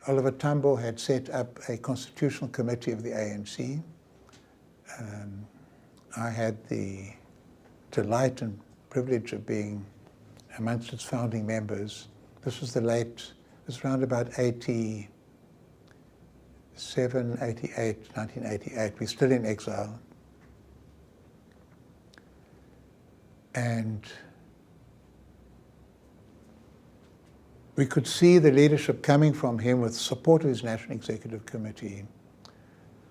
Oliver Tambo had set up a constitutional committee of the ANC. I had the delight and privilege of being amongst its founding members. This was it was around about 87, 88, 1988. We're still in exile. And we could see the leadership coming from him with support of his National Executive Committee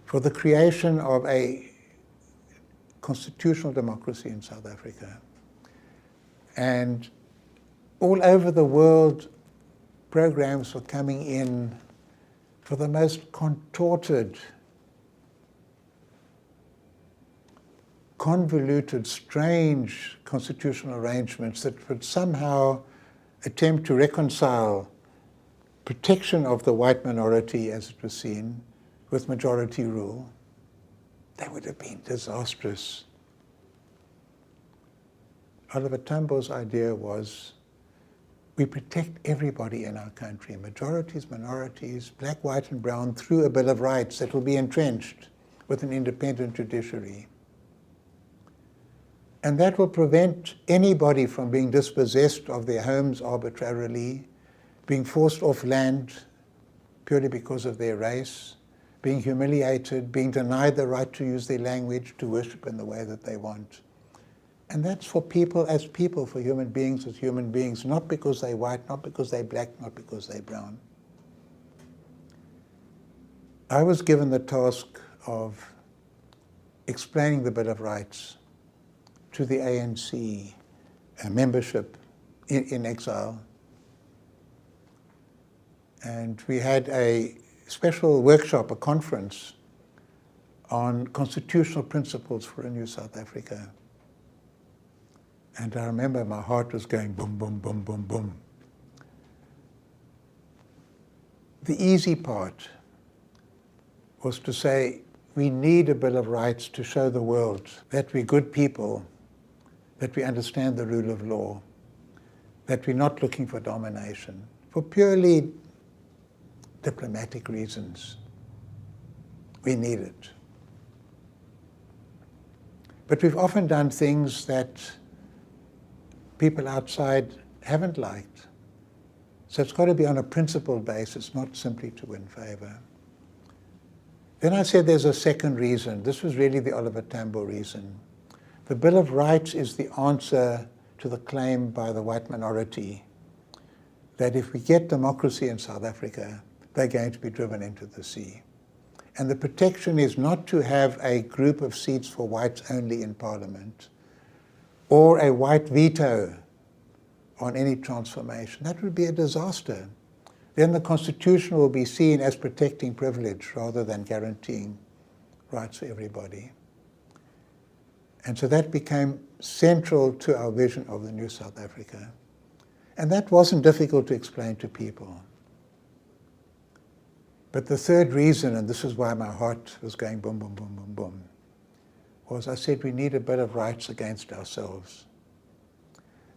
for the creation of a constitutional democracy in South Africa. And all over the world, programs were coming in for the most contorted, convoluted, strange constitutional arrangements that would somehow attempt to reconcile protection of the white minority, as it was seen, with majority rule. They would have been disastrous. Oliver Tambo's idea was, we protect everybody in our country, majorities, minorities, black, white, and brown, through a Bill of Rights that will be entrenched with an independent judiciary. And that will prevent anybody from being dispossessed of their homes arbitrarily, being forced off land purely because of their race, being humiliated, being denied the right to use their language, to worship in the way that they want. And that's for people as people, for human beings as human beings, not because they're white, not because they're black, not because they're brown. I was given the task of explaining the Bill of Rights to the ANC membership in exile. And we had a special workshop, a conference, on constitutional principles for a new South Africa. And I remember my heart was going boom, boom, boom, boom, boom. The easy part was to say, we need a Bill of Rights to show the world that we're good people, that we understand the rule of law, that we're not looking for domination, for purely diplomatic reasons. We need it. But we've often done things that people outside haven't liked. So it's got to be on a principled basis, not simply to win favor. Then I said there's a second reason. This was really the Oliver Tambo reason. The Bill of Rights is the answer to the claim by the white minority that if we get democracy in South Africa, they're going to be driven into the sea. And the protection is not to have a group of seats for whites only in Parliament, or a white veto on any transformation. That would be a disaster. Then the Constitution will be seen as protecting privilege rather than guaranteeing rights for everybody. And so that became central to our vision of the new South Africa. And that wasn't difficult to explain to people. But the third reason, and this is why my heart was going boom, boom, boom, boom, boom, was I said we need a Bill of Rights against ourselves.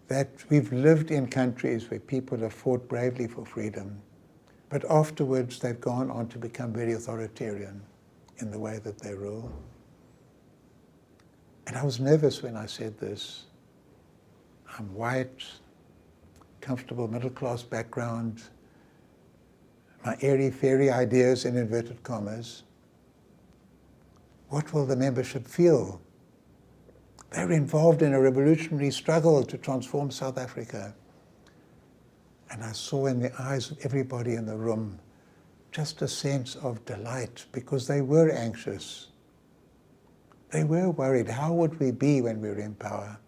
That we've lived in countries where people have fought bravely for freedom, but afterwards they've gone on to become very authoritarian in the way that they rule. And I was nervous when I said this. I'm white, comfortable middle-class background, my airy-fairy ideas in inverted commas. What will the membership feel? They're involved in a revolutionary struggle to transform South Africa. And I saw in the eyes of everybody in the room just a sense of delight, because they were anxious. They were worried. How would we be when we were in power?